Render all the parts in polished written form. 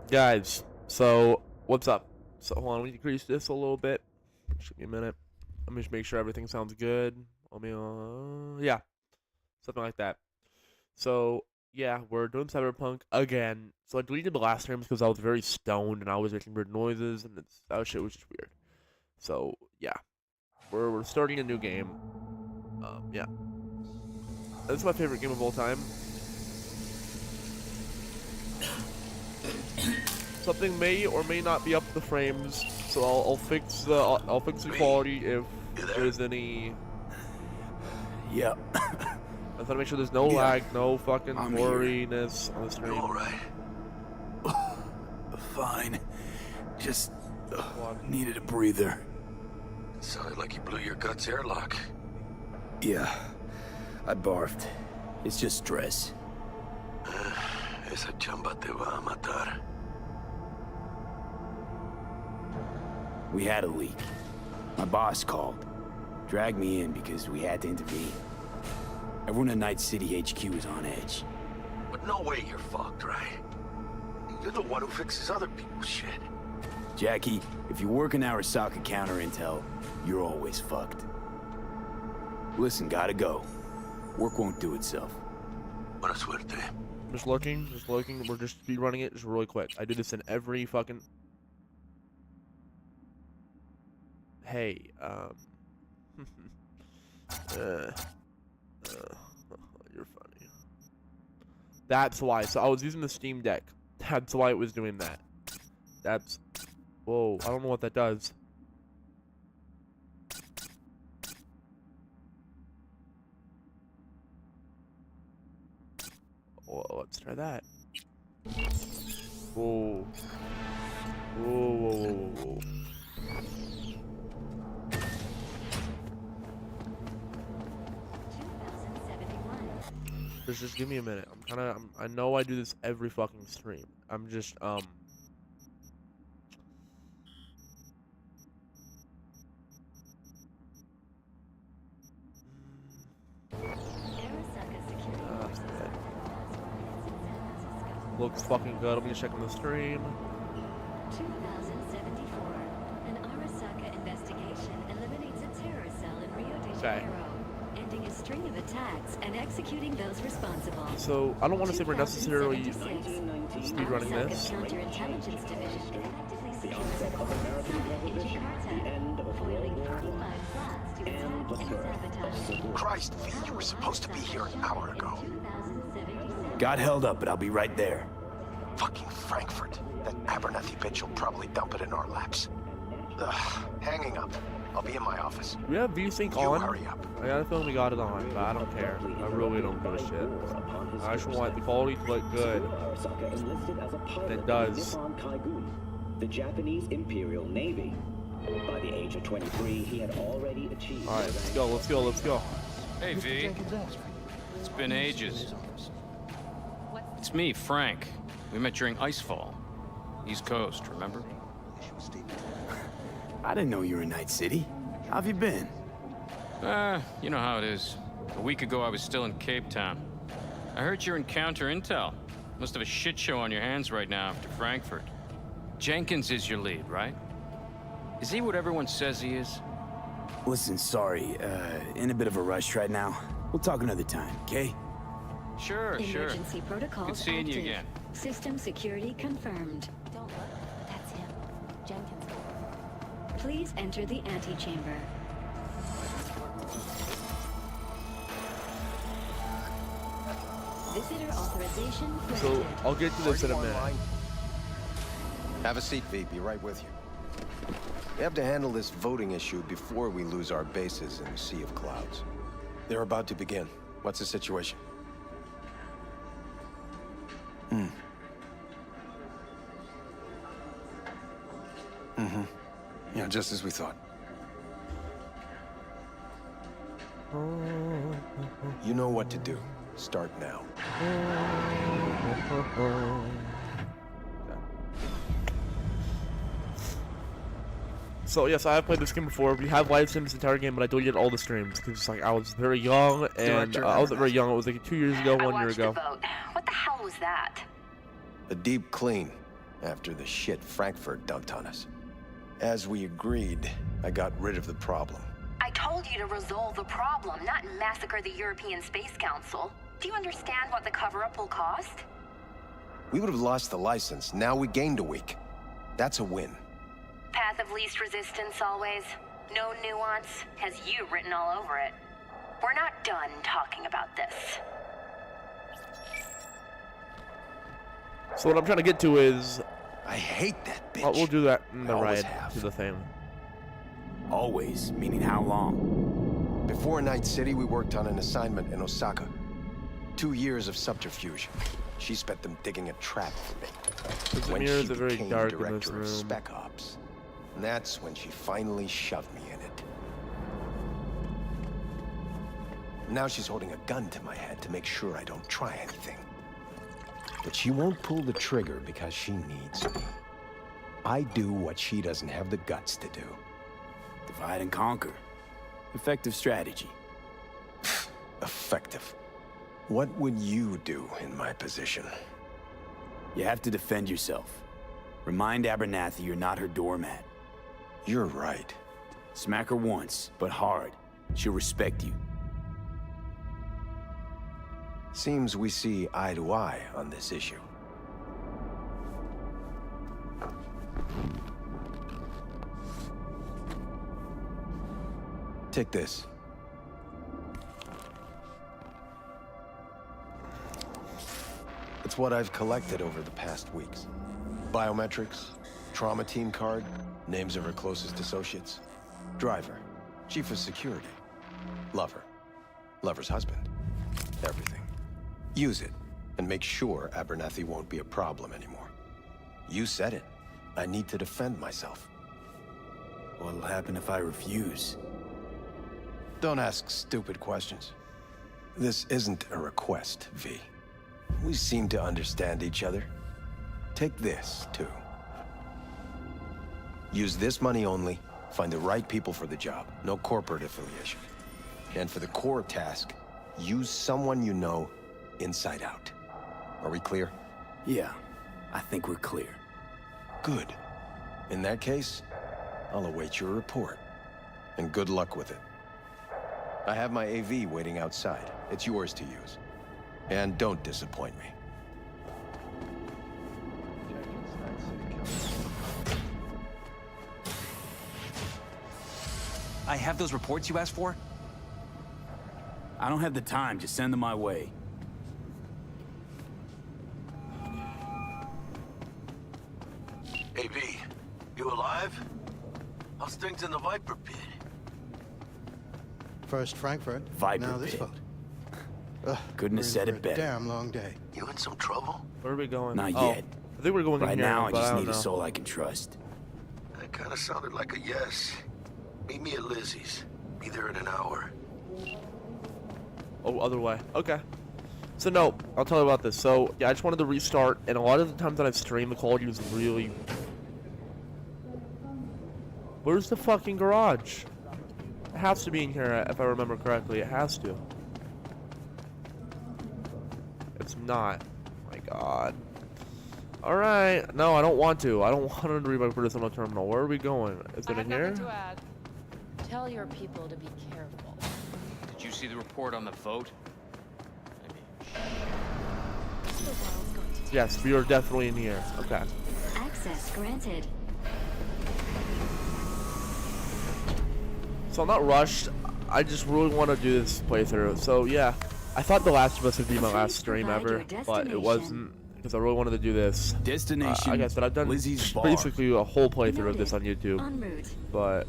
Guys, so what's up? So hold on, we decrease this a little bit. Just give me a minute. Let me just make sure everything sounds good. Let me, yeah, something like that. So yeah, we're doing Cyberpunk again. So I deleted the last streams because I was very stoned and I was making weird noises and that shit was just weird. So yeah, we're starting a new game. Yeah, this is my favorite game of all time. Something may or may not be up to the frames, so I'll fix the quality if there's any. Yeah. I just wanna make sure there's no lag, no fucking blurriness on the stream. You all right? Fine. Just needed a breather. It sounded like you blew your guts airlock. Yeah. I barfed. It's just stress. Esa chamba te va a matar. We had a leak. My boss called. Dragged me in because we had to intervene. Everyone at Night City HQ is on edge. But no way you're fucked, right? You're the one who fixes other people's shit. Jackie, if you work in Arasaka counter intel, you're always fucked. Listen, gotta go. Work won't do itself. Buena suerte. Just looking. We're just speedrunning it just really quick. I do this in every fucking. Hey, you're funny. That's why. So I was using the Steam Deck. That's why it was doing that. That's. Whoa, I don't know what that does. Well, let's try that. Whoa. Whoa. Just give me a minute. I know I do this every fucking stream. I'm just, looks fucking good. I'm just checking the stream. 2074. An Arasaka investigation eliminates a terror cell in Rio de Janeiro, ending a string of attacks and executing those responsible. So I don't want to say we're necessarily speedrunning this. Counterintelligence division effectively secures in Jakarta, foiling 45 plots to attack and sabotage. Christ, V, you were supposed to be here an hour ago. 2076. Got held up, but I'll be right there. Fucking Frankfurt. That Abernathy bitch will probably dump it in our laps. Ugh, hanging up. I'll be in my office. We have VSync You on. hurry up. I got a feeling we got it on, but I don't care. I really don't give a shit. I just want the quality to look good. And it does. The Japanese Imperial Navy. By the age of 23, he had already achieved. Alright, let's go. Hey, V. It's been ages. It's me, Frank. We met during Icefall. East Coast, remember? I didn't know you were in Night City. How have you been? You know how it is. A week ago, I was still in Cape Town. I heard you're in counter intel. Must have a shit show on your hands right now after Frankfurt. Jenkins is your lead, right? Is he what everyone says he is? Listen, sorry, in a bit of a rush right now. We'll talk another time, okay? Sure. Emergency protocols Good seeing you active. again. System security confirmed. Don't look. That's him. Jenkins. Please enter the antechamber. Visitor authorization granted. So I'll get to this in a minute. Have a seat, V. Be right with you. We have to handle this voting issue before we lose our bases in the sea of clouds. They're about to begin. What's the situation? Yeah, just as we thought. You know what to do. Start now. So yes, I have played this game before. We have live streamed this entire game, but I deleted all the streams because like I was very young, and I wasn't very young. It was like 2 years ago, 1 year ago. The vote. What the hell was that? A deep clean. after the shit Frankfurt dumped on us. As we agreed, I got rid of the problem. I told you to resolve the problem, not massacre the European Space Council. Do you understand what the cover-up will cost? We would have lost the license. Now we gained a week. That's a win. Path of least resistance always. No nuance. Has you written all over it. We're not done talking about this. So what I'm trying to get to is... I hate that bitch. Well, we'll do that in the I always ride have. to the thing. Always, meaning how long? Before Night City, we worked on an assignment in Osaka. 2 years of subterfuge. She spent them digging a trap for me. The When mirrors she are very became dark in this director of room. Spec Ops. And that's when she finally shoved me in it. Now she's holding a gun to my head to make sure I don't try anything. But she won't pull the trigger because she needs me. I do what she doesn't have the guts to do. Divide and conquer. Effective strategy. Effective. What would you do in my position? You have to defend yourself. Remind Abernathy you're not her doormat. You're right. Smack her once, but hard. She'll respect you. Seems we see eye to eye on this issue. Take this. It's what I've collected over the past weeks. Biometrics, trauma team card, names of her closest associates. Driver, chief of security, lover, lover's husband, everything. Use it, and make sure Abernathy won't be a problem anymore. You said it. I need to defend myself. What'll happen if I refuse? Don't ask stupid questions. This isn't a request, V. We seem to understand each other. Take this, too. Use this money only, find the right people for the job, no corporate affiliation. And for the core task, use someone you know inside out. Are we clear? Yeah, I think we're clear. Good. In that case, I'll await your report. And good luck with it. I have my AV waiting outside. It's yours to use. And don't disappoint me. I have those reports you asked for? I don't have the time, just send them my way. Hey, V, you alive? How's things in the Viper pit? First Frankfurt, Viper now this pit. boat. Ugh, Couldn't have we're in said for it a better. Damn long day. You in some trouble? Where are we going? Not Oh, yet. I think we're going Right in here, now, I but just don't need know. a soul I can trust. That kind of sounded like a yes. Meet me at Lizzie's. Be there in an hour. Oh, other way. Okay. So no, I'll tell you about this. So yeah, I just wanted to restart, and a lot of the times that I've streamed, the quality was really. Where's the fucking garage? It has to be in here, if I remember correctly. It has to. It's not. Oh my god. All right. No, I don't want to. I don't want to read my personal terminal. Where are we going? Is it in here? Tell your people to be careful. Did you see the report on the vote? Yes, we are definitely in here. Okay. Access granted. So I'm not rushed. I just really want to do this playthrough. So yeah, I thought The Last of Us would be my last stream ever, but it wasn't because I really wanted to do this. Destination. Like I said, I've done Lizzie's bar. basically a whole playthrough of this on YouTube, En route. but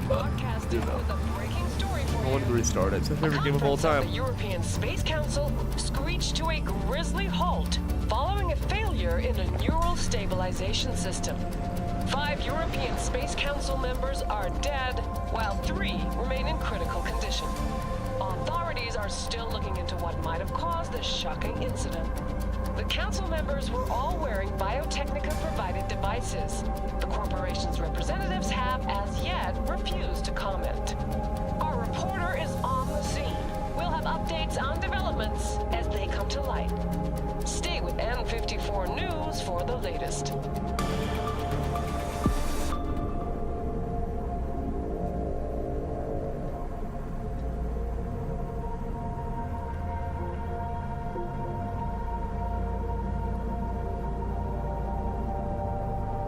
Broadcasting with a breaking story for I wanted to restart it. It's my favorite game of all Conference time. The European Space Council screeched to a grisly halt following a failure in a neural stabilization system. 5 European Space Council members are dead, while 3 remain in critical condition. Authorities are still looking into what might have caused this shocking incident. The council members were all wearing Biotechnica-provided devices. The corporation's representatives have, as yet, refused to comment. Our reporter is on the scene. We'll have updates on developments as they come to light. Stay with N54 the latest.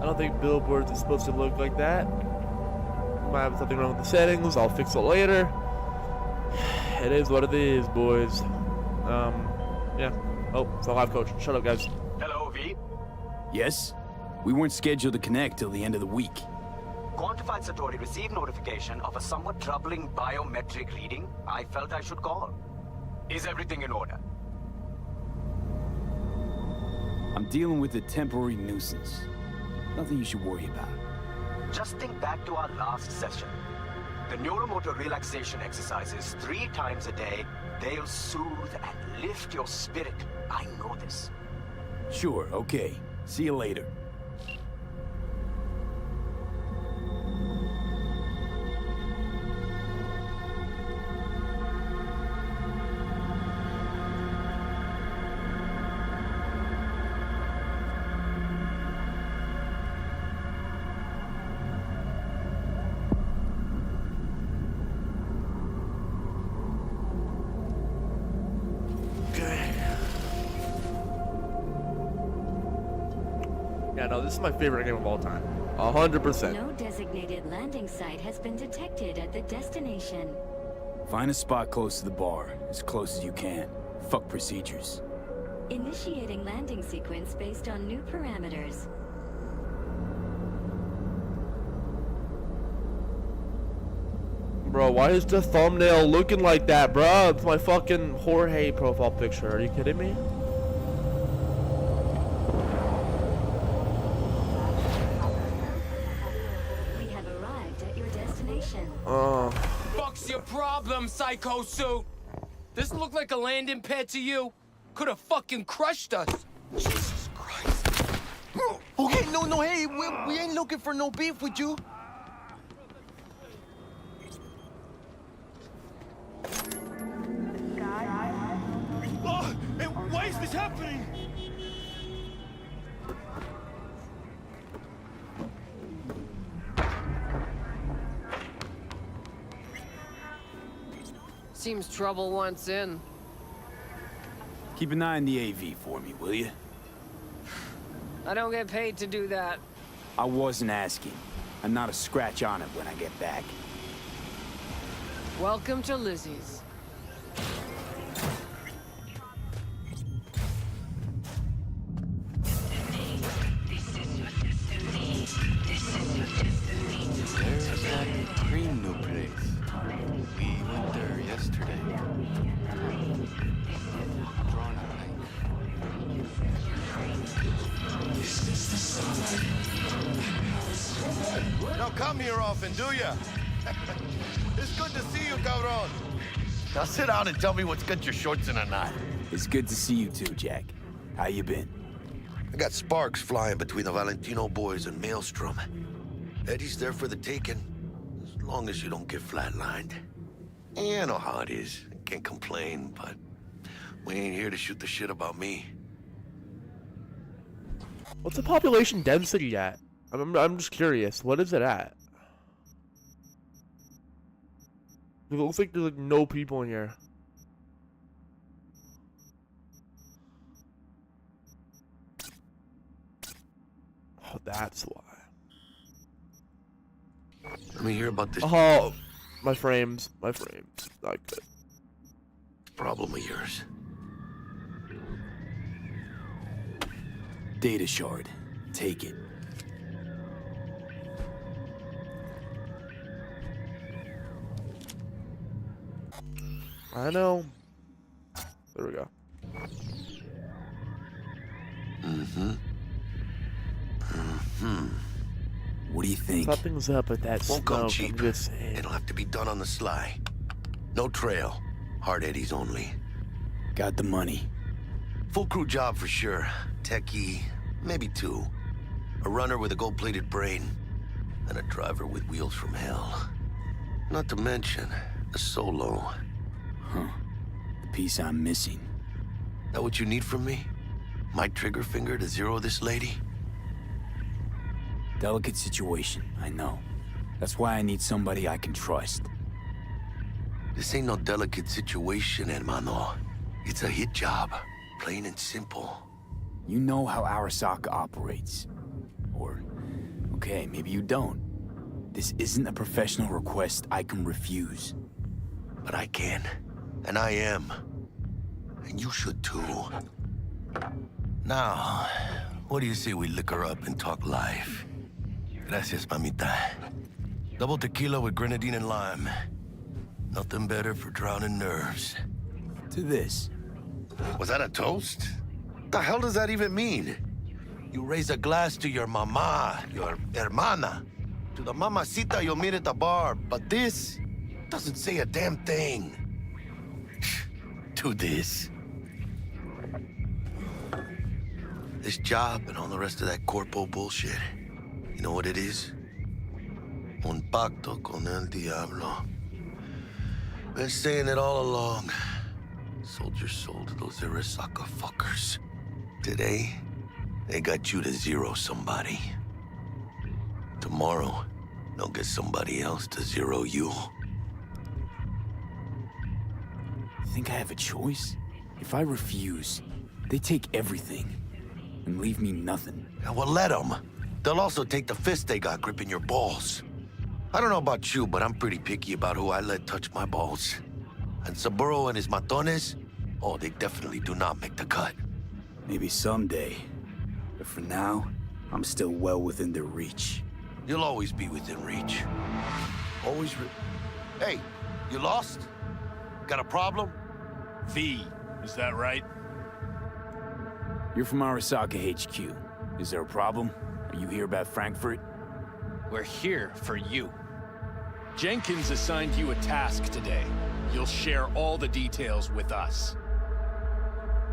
I don't think billboards are supposed to look like that. Might have something wrong with the settings. I'll fix it later. It is what it is, boys. Yeah. Oh, it's a live coach. Shut up, guys. Hello, V. Yes? We weren't scheduled to connect till the end of the week. Quantified Satori received notification of a somewhat troubling biometric reading. I felt I should call. Is everything in order? I'm dealing with a temporary nuisance. Nothing you should worry about. Just think back to our last session. The neuromotor relaxation exercises 3 times a day. They'll soothe and lift your spirit. I know this. Sure, okay. See you later. Yeah, no, this is my favorite game of all time. 100%. No designated landing site has been detected at the destination. Find a spot close to the bar, as close as you can. Fuck procedures. Initiating landing sequence based on new parameters. Bro, why is the thumbnail looking like that, bro? It's my fucking Jorge profile picture. Are you kidding me? We have arrived at your destination. Fuck's your problem, Psycho Suit? Doesn't look like a landing pad to you? Could have fucking crushed us. Jesus Christ. Okay, no, hey, we ain't looking for no beef with you. Oh, why is this happening? Seems trouble wants in. Keep an eye on the AV for me, will you? I don't get paid to do that. I wasn't asking. I'm not a scratch on it when I get back. Welcome to Lizzie's. There's that cream new place. We went there yesterday. Drawn a You don't come here often, do ya? It's good to see you, cabron. Now sit down and tell me what's got your shorts in a knot. It's good to see you too, Jack. How you been? I got sparks flying between the Valentino boys and Maelstrom. Eddie's there for the taking, as long as you don't get flatlined. Yeah, I know how it is. I can't complain, but we ain't here to shoot the shit about me. What's the population density at? I'm just curious. What is it at? It looks like there's like no people in here. Oh, that's why. Let me hear about this Oh, my frames. Not good. problem of yours. Data shard. Take it. I know. There we go. What do you think? Something's up with that Won't smoke. come cheap. I'm just saying. It'll have to be done on the sly. No trail. Hard eddies only. Got the money. Full crew job for sure. Techie, maybe 2. A runner with a gold-plated brain. And a driver with wheels from hell. Not to mention, a solo. Huh. The piece I'm missing. That what you need from me? My trigger finger to zero this lady? Delicate situation, I know. That's why I need somebody I can trust. This ain't no delicate situation, hermano. It's a hit job. Plain and simple. You know how Arasaka operates. Or, okay, maybe you don't. This isn't a professional request I can refuse. But I can. And I am. And you should too. Now, what do you say we liquor up and talk life? Gracias, mamita. Double tequila with grenadine and lime. Nothing better for drowning nerves. To this. Was that a toast? What the hell does that even mean? You raise a glass to your mama, your hermana, to the mamacita you'll meet at the bar, but this doesn't say a damn thing. To this. This job and all the rest of that corpo bullshit. You know what it is? Un pacto con el diablo. Been saying it all along. Sold your soul to those Arasaka fuckers. Today, they got you to zero somebody. Tomorrow, they'll get somebody else to zero you. Think I have a choice? If I refuse, they take everything and leave me nothing. Yeah, well, let them. They'll also take the fist they got gripping your balls. I don't know about you, but I'm pretty picky about who I let touch my balls. And Saburo and his matones, oh, they definitely do not make the cut. Maybe someday. But for now, I'm still well within their reach. You'll always be within reach. Always Hey, you lost? Got a problem? V, is that right? You're from Arasaka HQ. Is there a problem? Are you here about Frankfurt? We're here for you. Jenkins assigned you a task today. You'll share all the details with us.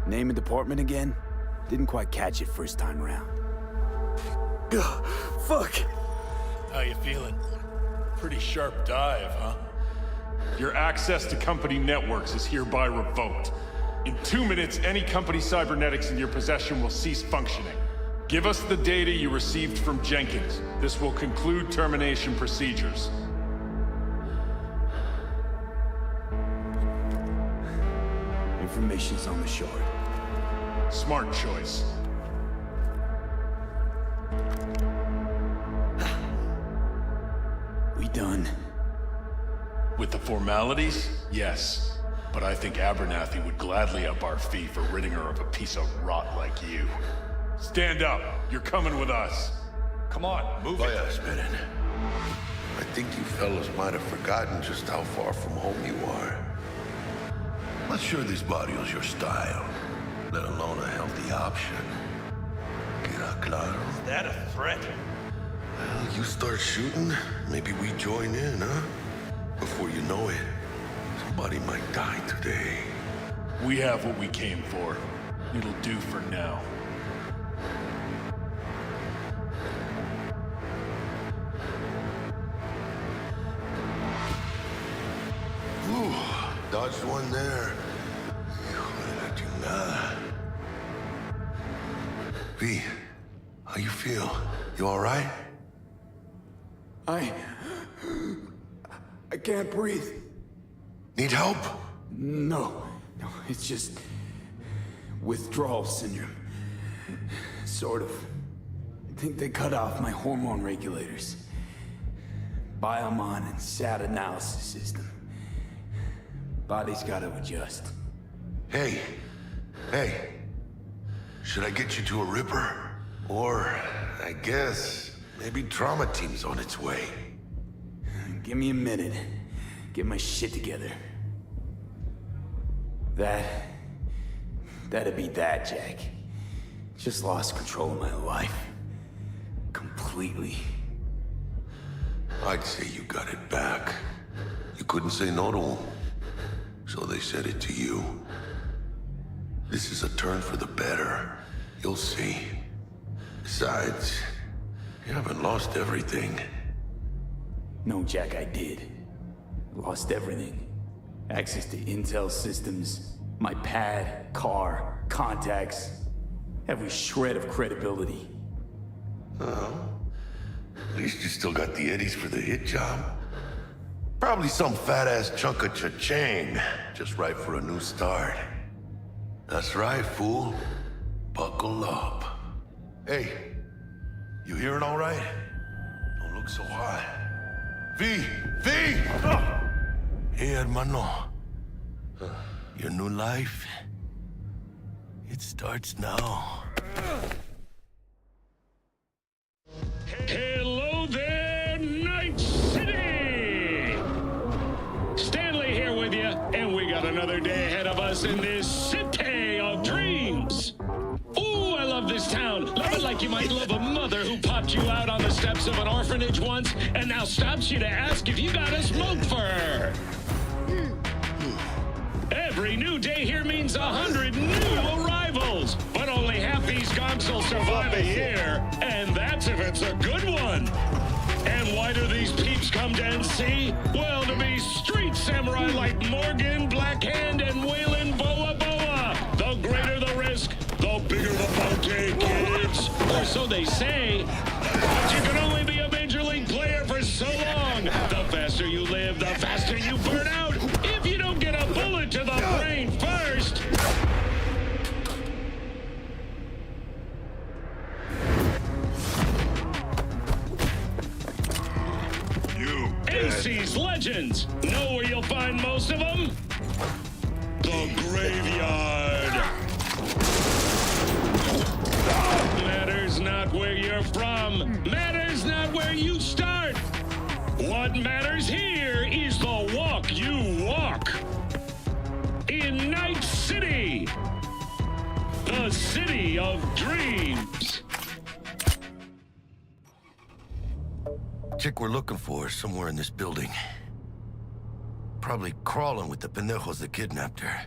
Name and department again? Didn't quite catch it first time round. Ugh, fuck! How you feeling? Pretty sharp dive, huh? Your access to company networks is hereby revoked. In 2 minutes, any company cybernetics in your possession will cease functioning. Give us the data you received from Jenkins. This will conclude termination procedures. Information's on the shard. Smart choice. We done? With the formalities, yes. But I think Abernathy would gladly up our fee for ridding her of a piece of rot like you. Stand up. You're coming with us. Come on, move it. I think you fellas might have forgotten just how far from home you are. Not sure this barrio's your style, let alone a healthy option. Queda claro? Is that a threat? Well, you start shooting, maybe we join in, huh? Before you know it, somebody might die today. We have what we came for. It'll do for now. Ooh, dodged one there. V, how you feel? You all right? I can't breathe. Need help? No, it's just withdrawal syndrome. Sort of. I think they cut off my hormone regulators. Biomon and SAT analysis system. Body's gotta adjust. Hey. Should I get you to a Ripper? Or, I guess, maybe trauma team's on its way. Give me a minute. Get my shit together. That'd be that, Jack. Just lost control of my life. Completely. I'd say you got it back. You couldn't say no to them. So they said it to you. This is a turn for the better. You'll see. Besides, you haven't lost everything. No, Jack, I did. Lost everything. Access to intel systems, my pad, car, contacts, every shred of credibility. Well, At least you still got the eddies for the hit job. Probably some fat-ass chunk of cha-ching, just right for a new start. That's right, fool. Buckle up. Hey, you hearing all right? Don't look so hot. V! Hey, hermano. Your new life, it starts now. Hello there, Night City! Stanley here with you, and we got another day ahead of us in this city of dreams. Ooh, I love this town. Love it like you might love a mother who popped you out on the steps of an orphanage once and now stops you to ask if you got a smoke for her. Every new day here means 100 new arrivals, but only half these gonks will survive a year, and that's if it's a good one. And why do these peeps come to NC? Well, to be street samurai like Morgan, Blackhand, and Waylon Boa Boa. The greater the risk, the bigger the bounty, kids. Or so they say. But you can only be a major league player for so long. The faster you live, the faster you burn out. If you don't get a bullet to the brain first. NC's legends. Know where you'll find most of them? The graveyard. Matters not where you're from. Matters not where you start. What matters here is the walk you walk. In Night City. The city of dreams. Chick we're looking for is somewhere in this building. Probably crawling with the pendejos that kidnapped her.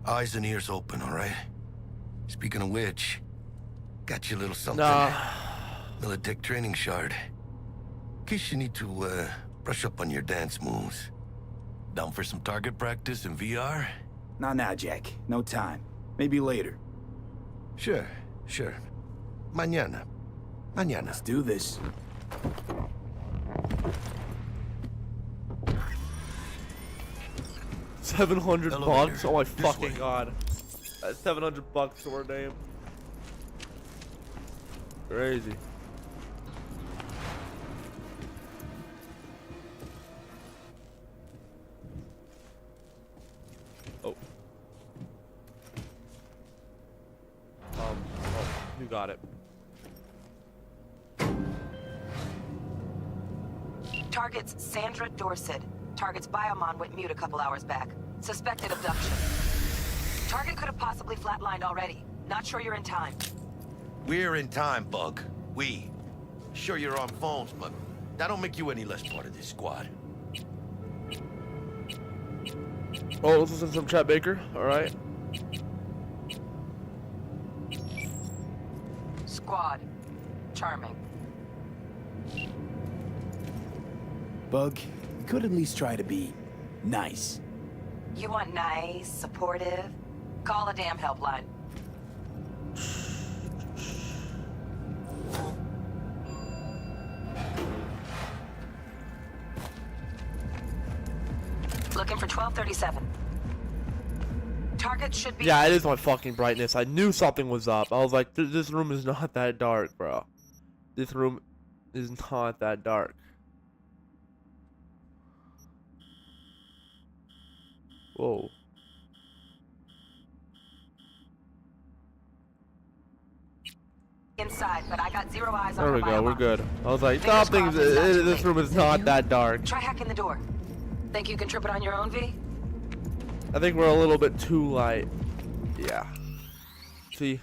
Eyes and ears open, all right? Speaking of which, got you a little something. Militech training shard. In case you need to, brush up on your dance moves. Down for some target practice in VR? Not now, Jack. No time. Maybe later. Sure. Mañana. Let's do this. $700. Oh my fucking god. That's $700 for a name. Crazy. Oh. You got it. Target's Sandra Dorset. Target's biomon went mute a couple hours back. Suspected abduction. Target could have possibly flatlined already. Not sure you're in time. We're in time, Bug. We. Sure you're on phones, but that don't make you any less part of this squad. Oh, this is from Chet Baker. Alright. Squad. Charming. Bug, you could at least try to be nice. You want nice, supportive? Call a damn helpline. Looking for 1237. Target should be... Yeah, it is my fucking brightness. I knew something was up. I was like, this room is not that dark, bro. This room is not that dark. Whoa. Inside, but I got zero eyes on There we her go, we're biomon. good. I was like, Fingers something. crossed it's not too This late. room is not that dark. Try hacking the door. Think you can trip it on your own, V? I think we're a little bit too light. Yeah. See?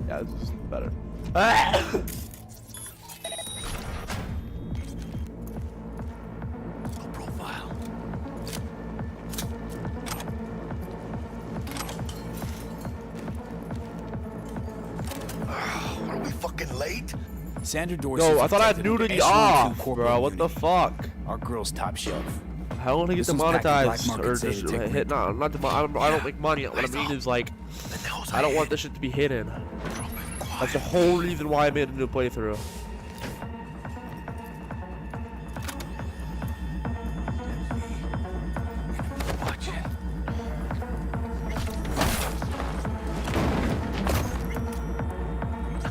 Yeah, this is better. Ah! Profile. Are we fucking late? Sandra Dorset. Yo, I thought I had nudity off, bro. What the fuck? Our girl's top shelf. I want to get This one's packed with black demonetized market or say just to take hit. No, not I don't make money. What I mean is like, I don't want this shit to be hidden. That's the whole reason why I made a new playthrough. Watch it.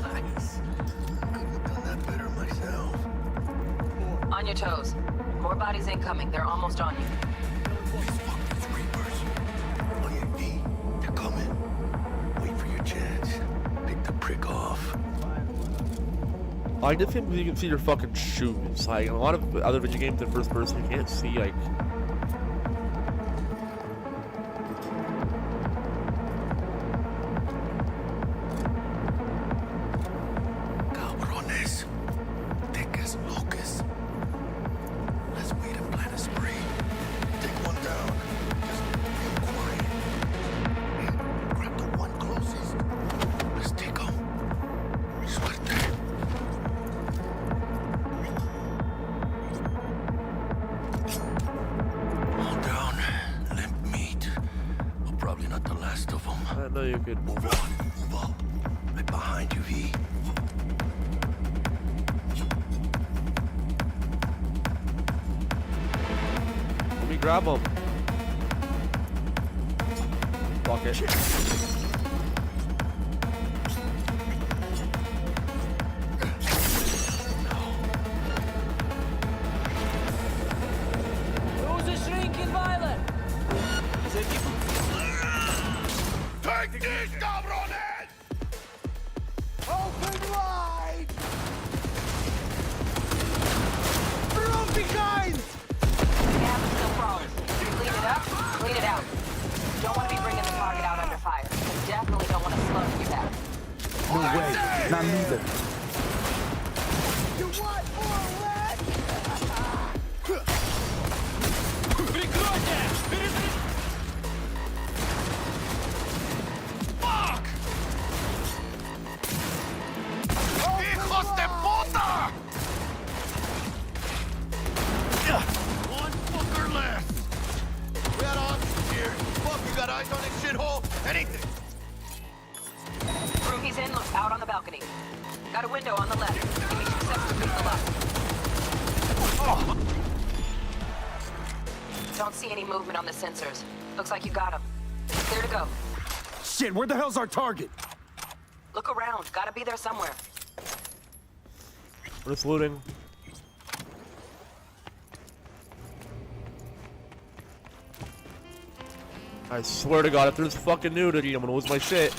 Nice. Couldn't have done that better myself. On your toes. More bodies incoming. They're almost on you. Oh yeah, V, they're coming. Wait for your chance. Pick the prick off. I just think you can see your fucking shoes. Like in a lot of other video games in first person, you can't see like. Cabrones. Thick as locusts. Let's wait and plan a spree. Take one down. Just be quiet. Hey, grab the one closest. Let's take him. Suerte. All down. Limp meat. Well, probably not the last of them. I know you could move on. Move up. Right behind you, V. Let me grab them. Fuck it. Who's a shrinking violet? Take this, cabrones! Open wide! From behind! Cam is still prone. Clean it up, clean it out. Don't want to be bringing the target out under fire. Definitely don't want to slow you down. No way. Not neither. You want more lead? Fuck! Hijos de puta! One fucker left. We got options here. Fuck, you got eyes on this shithole? Anything. Room he's in looks out on the balcony. Got a window on the left. Give me 2 seconds to pick the lock. Don't see any movement on the sensors. Looks like you got him. Clear to go. Shit, where the hell's our target? Look around. Gotta be there somewhere. We're just looting. I swear to God, if there's fucking nudity, I'm gonna lose my shit.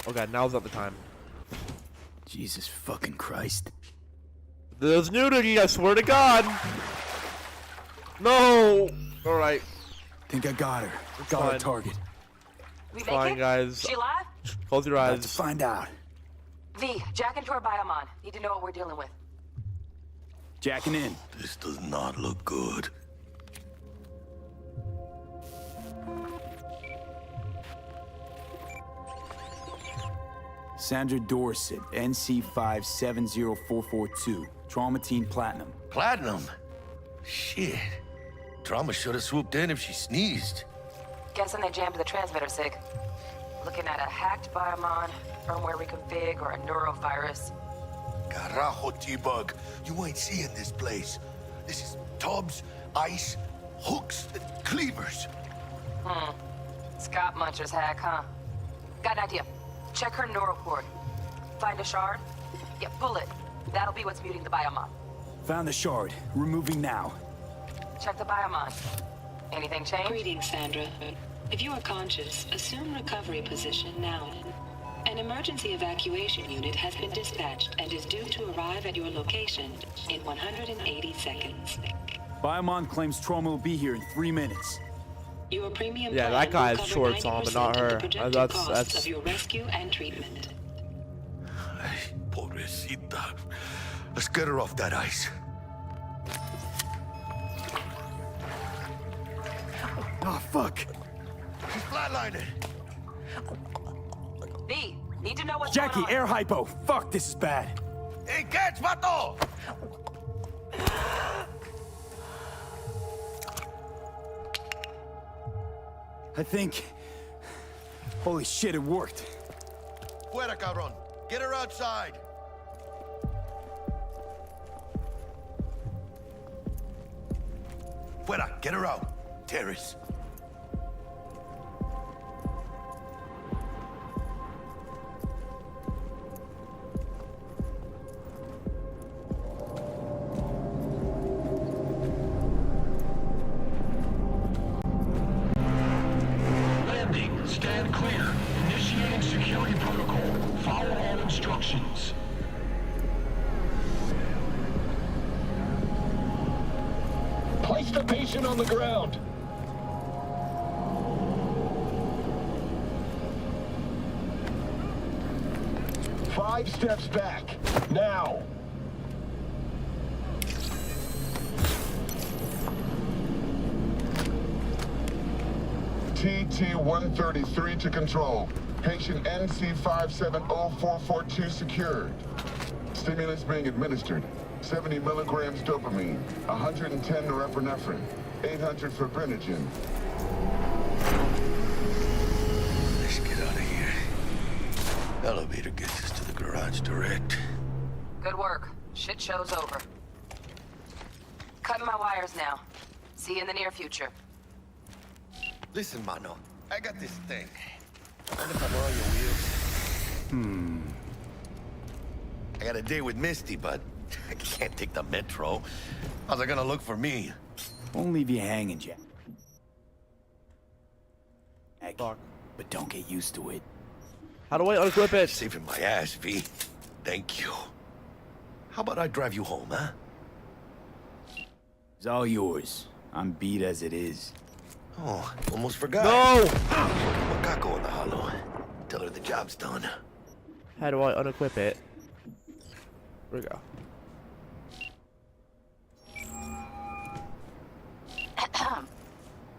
Oh God, now's not the time. Jesus fucking Christ. There's nudity, I swear to God. No. All right. Think I got her. It's Got our fine. target. We make Fine, it? guys. She alive? Close your About eyes. to find out. V, jack into her biomon. Need to know what we're dealing with. Jacking in. This does not look good. Sandra Dorset, NC570442. Traumatine Platinum. Platinum? Shit. Trauma should have swooped in if she sneezed. Guessing they jammed the transmitter, Sig. Looking at a hacked biomon, firmware reconfig, or a neurovirus. Carajo, T-Bug. You ain't seeing this place. This is tubs, ice, hooks, and cleavers. Scott Muncher's hack, huh? Got an idea. Check her neural cord. Find a shard? Yeah, pull it. That'll be what's muting the biomon. Found the shard. Removing now. Check the biomon. Anything change? Greetings, Sandra. If you are conscious, assume recovery position now. An emergency evacuation unit has been dispatched and is due to arrive at your location in 180 seconds. Biomon claims trauma will be here in 3 minutes. Your premium Yeah, plan that guy will has cover shorts on, but 90% not of the her. projected That's costs of your rescue and treatment. Ay, pobrecita. Let's get her off that ice. Oh, fuck. She's flatlining. V, need to know what's Jackie, going on. air hypo. Fuck, this is bad. Hey, catch, vato! I think... Holy shit, it worked. Fuera, cabrón. Get her outside. Fuera, get her out. Terrace. Landing. Stand clear. Initiating security protocol. Follow all instructions. Place the patient on the ground. Five steps back. Now. TT-133 to control. Patient NC570442 secured. Stimulants being administered. 70 milligrams dopamine, 110 norepinephrine, 800 fibrinogen. Let's get out of here. Elevator gets us to the garage direct. Good work. Shit show's over. Cutting my wires now. See you in the near future. Listen, mano. I got this thing. Mind if I borrow your wheels? I got a date with Misty, but I can't take the metro. How's it gonna look for me? Won't leave you hanging, Jack. But don't get used to it. How do I unequip it? Saving my ass, V. Thank you. How about I drive you home, huh? It's all yours. I'm beat as it is. Oh, almost forgot. No! Macaco in the hollow. Tell her the job's done. How do I unequip it? There we go.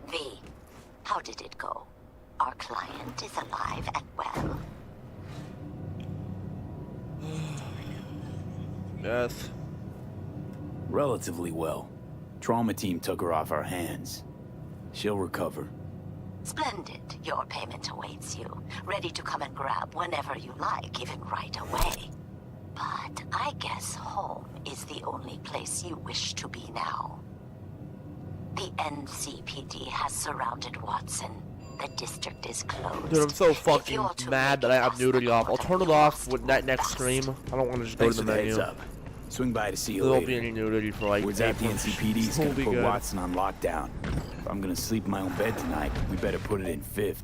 V, how did it go? Our client is alive and well. Yes. Relatively well. Trauma team took her off our hands. She'll recover. Splendid. Your payment awaits you. Ready to come and grab whenever you like, even right away. But I guess home is the only place you wish to be now. The NCPD has surrounded Watson. The district is closed. Dude, I'm so fucking mad that I have nudity off. I'll turn it off with that next stream. I don't want to just go to the menu. Heads up. Swing by to see you There later. won't be any nudity for like. Word's out the NCPD's gonna put good. Watson on lockdown. If I'm gonna sleep in my own bed tonight, we better put it in 5th.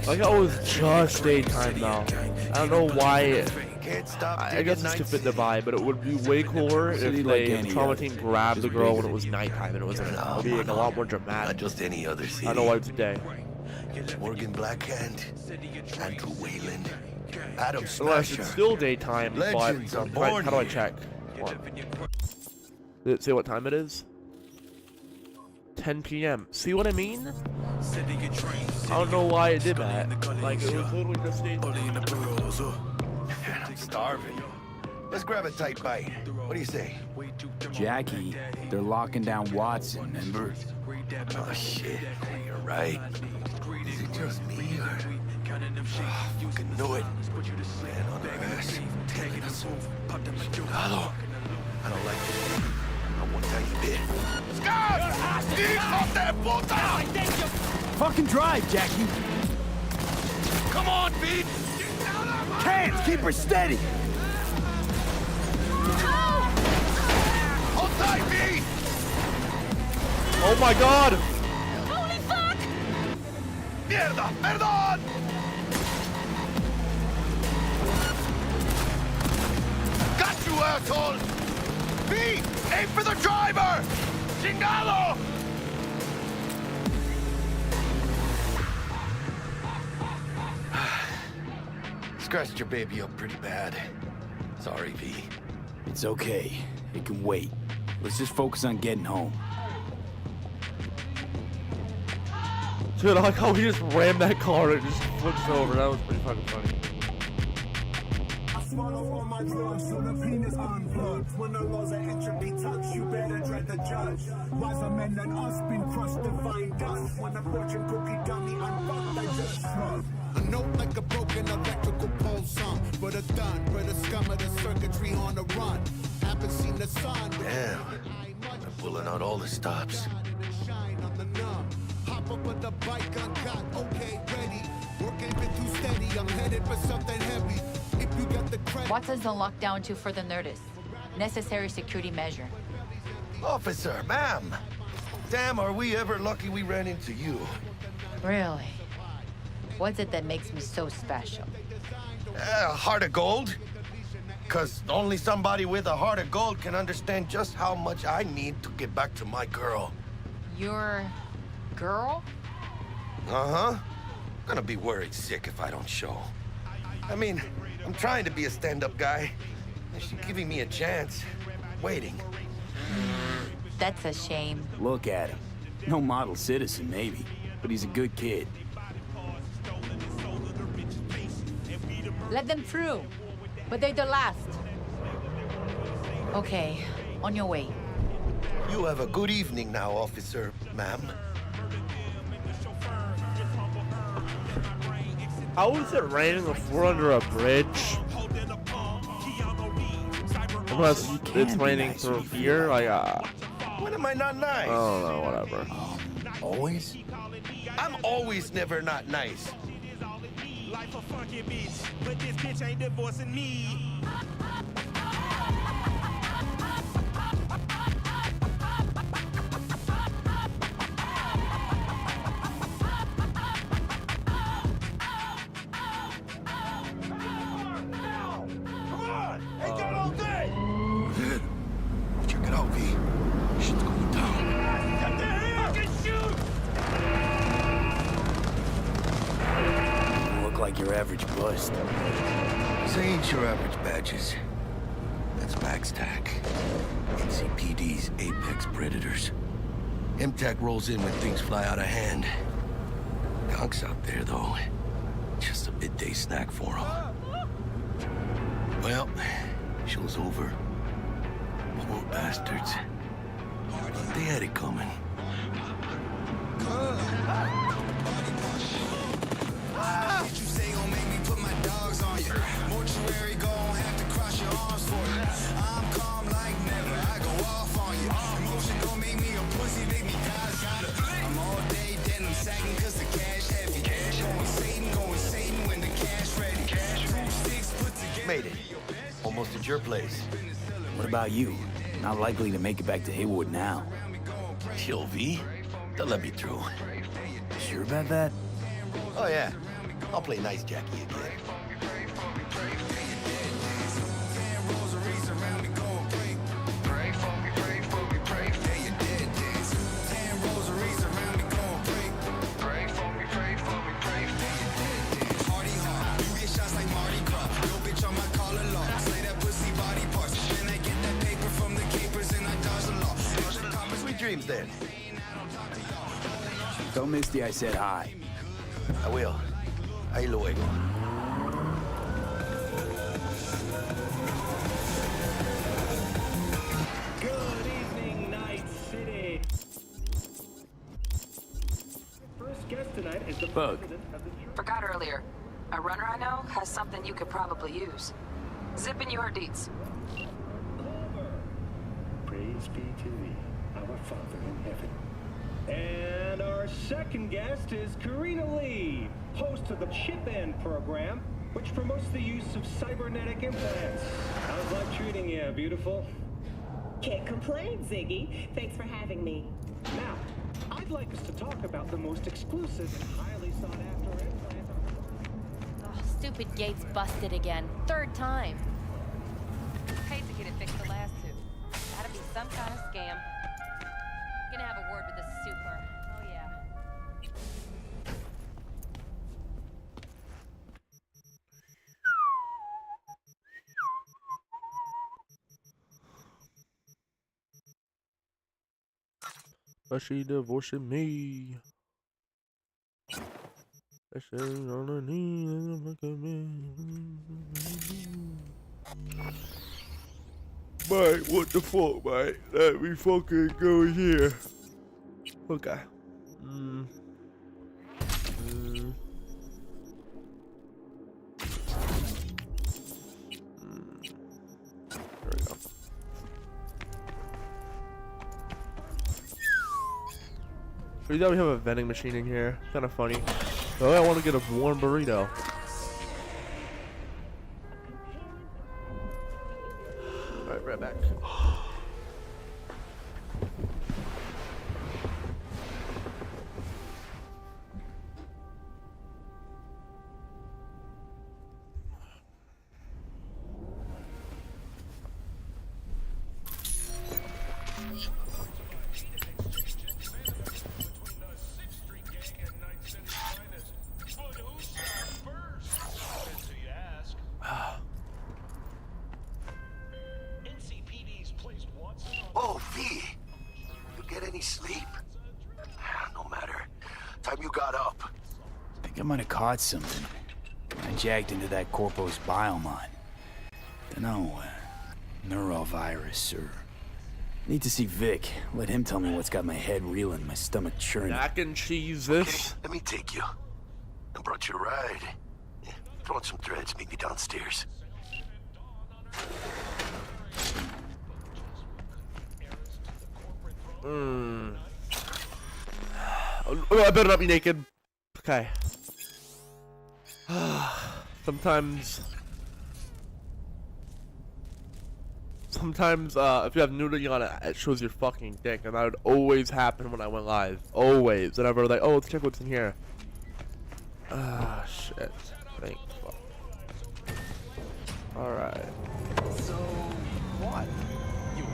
Like it was just daytime now. I don't know why. I guess it's to fit the vibe, but it would be way cooler if the trauma team grabbed the girl when it was nighttime and it was it would be like a lot more dramatic. Not just any other city. I don't know why it's day. Morgan Blackhand, Andrew Wayland, Adam Unless Smasher. it's still daytime, Legends but are born how do I here. check? Did it say what time it is? 10 p.m. See what I mean? I don't know why it did that. Like, it was literally just daytime. I'm starving. Let's grab a tight bite. What do you say? Jackie, they're locking down Watson, remember? Oh shit, you're right. Is it just me or... Oh, fucking knew it. Man on our ass. Taking us. Hello. I don't like this. Not one tiny bit. Scott! Hijo de puta! Fucking drive, Jackie! Come on, Pete! Hands, keep her steady! Hold tight, Pete! Oh my god! Holy fuck! Mierda! Perdón! Got you, asshole! Pete! Aim for the driver! chingado! Scratched your baby up pretty bad. Sorry, V. It's okay. It can wait. Let's just focus on getting home. Dude, I like how he just rammed that car and it just flips over. That was pretty fucking funny. Swallow all my drugs, so the penis unplugged. When the laws of entropy touch, you better dread the judge. Wiser men than us been crushed to find dust. When the fortune cookie dummy unfucked, I just shrug. A note like a broken electrical pole song. But a done, for the scum of the circuitry on the run. Haven't seen the sun. Damn. They're pulling out all the stops. Hop up on the bike, uncut, okay, ready. Work ain't been too steady, I'm headed for something heavy. If you got the credit. What does the lockdown to further notice? Necessary security measure. Officer, ma'am. Damn, are we ever lucky we ran into you. Really? What's it that makes me so special? A heart of gold? Because only somebody with a heart of gold can understand just how much I need to get back to my girl. Your girl? Uh-huh. Gonna be worried sick if I don't show. I mean, I'm trying to be a stand-up guy. And she's giving me a chance. Waiting. That's a shame. Look at him. No model citizen, maybe. But he's a good kid. Let them through. But they're the last. Okay, on your way. You have a good evening now, officer, ma'am. How is it raining if we're under a bridge? Unless it's raining through here, like When am I not nice? I don't know, whatever. Always? I'm always never not nice. Life a funky bitch, but this bitch ain't divorcing me. Check it out, V. Shit's going down. You look like your average bust. This ain't your average badges. That's MaxTac. NCPD's apex predators. MTAC rolls in when things fly out of hand. Conks out there, though. Just a midday snack for them. Well, show's over. Poor bastards. They had it coming. What you say gon' make me put my dogs on you. Mortuary gon' have to cross your arms for you. I'm calm like never, I go off on you. Emotion gon' make me a pussy, make me Gaza. I'm all day denim sagging cause the cash heavy. Going Satan when the cash ready. 2 sticks put together. Made it. Almost at your place. What about you? Not likely to make it back to Haywood now. Chill, V. They'll let me through. Sure about that? Oh, yeah. I'll play nice Jackie again. Sweet dreams, then. Tell Misty I said hi. I will. Ahí luego. Good evening, Night City. First guest tonight is the president of the Forgot earlier. A runner I know has something you could probably use. Zip in your deets. Praise be to thee, our Father in heaven. And our second guest is Karina Lee, host of the Chip In program, which promotes the use of cybernetic implants. How's life treating you, beautiful? Can't complain, Ziggy. Thanks for having me. Now, I'd like us to talk about the most exclusive and highly sought-after implant. Oh, stupid gate's busted again. 3rd time. Paid to get it fixed the last 2. Gotta be some kind of scam. gonna have a word with the super. Oh, yeah. But she divorcing me. That shit on her knees. Mate, what the fuck, mate? Let me fucking go in here. Okay. There we go. We thought we have a vending machine in here. Kind of funny. Oh, I want to get a warm burrito. Alright, right back. Oh, V! You get any sleep? No matter. Time you got up. I think I might have caught something. I jacked into that Corpo's biomon. Dunno, neurovirus or... Need to see Vic. Let him tell me what's got my head reeling, my stomach churning. Mac and cheese this. Okay, let me take you. I brought you a ride. Yeah, throw on some threads, meet me downstairs. Oh, I better not be naked. Okay. Sometimes, if you have nudity on it, it shows your fucking dick, and that would always happen when I went live. Always. And everyone like, oh, let's check what's in here. Ah, shit. Thank fuck. Alright. So, what? You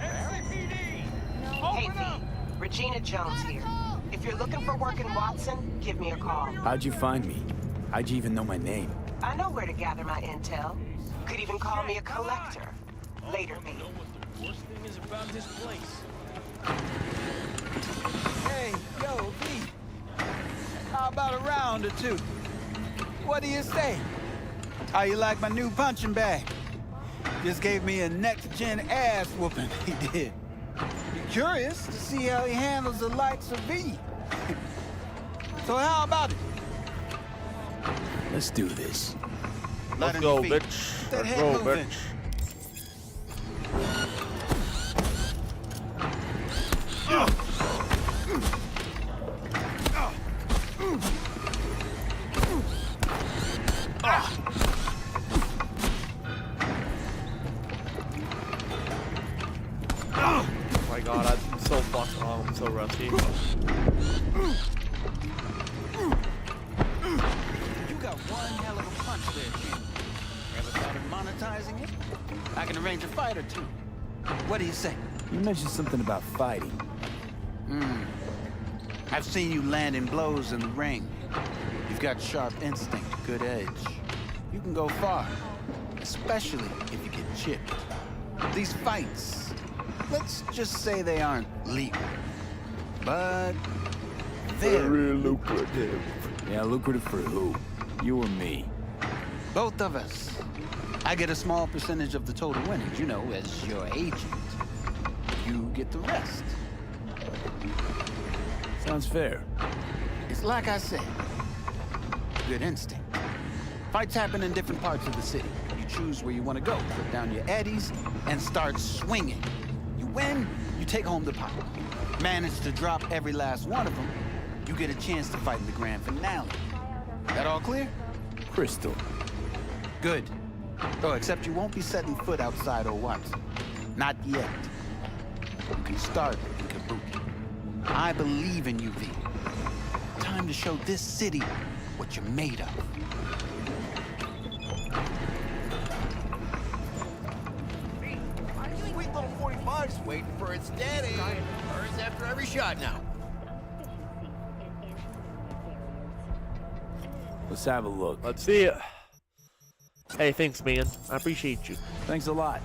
Hey, V. Regina Jones here. If you're looking for work in Watson, give me a call. How'd you find me? How'd you even know my name? I know where to gather my intel. Could even call me a collector. Later, V. Worst thing is about this place. Hey, yo, V. How about a round or two? What do you say? How you like my new punching bag? Just gave me a next-gen ass whooping, he did. Be curious to see how he handles the likes of V. So how about it? Let's do this. Let's go, bitch. Let's go, bitch. Oh my god, I'm so fucking wrong. I'm so rusty. You got one hell of a punch there, kid. Ever thought of monetizing it? I can arrange a fight or two. What do you say? You mentioned something about fighting. I've seen you landing blows in the ring. You've got sharp instinct, good edge. You can go far, especially if you get chipped. These fights, let's just say they aren't legal, but they're very lucrative. Yeah, lucrative for who? You or me? both of us. I get a small percentage of the total winnings, you know, as your agent. You get the rest. Sounds fair. It's like I said, good instinct. Fights happen in different parts of the city. You choose where you want to go, put down your eddies, and start swinging. You win, you take home the pot. Manage to drop every last one of them, you get a chance to fight in the grand finale. That all clear? Crystal. Good. Oh, except you won't be setting foot outside or what? Not yet. You can start in Kabuki. I believe in you, V. Time to show this city what you're made of. Sweet little 45 Sparks waiting for its daddy. Hers after every shot now. Let's have a look. Let's see it. Hey, thanks, man. I appreciate you. Thanks a lot.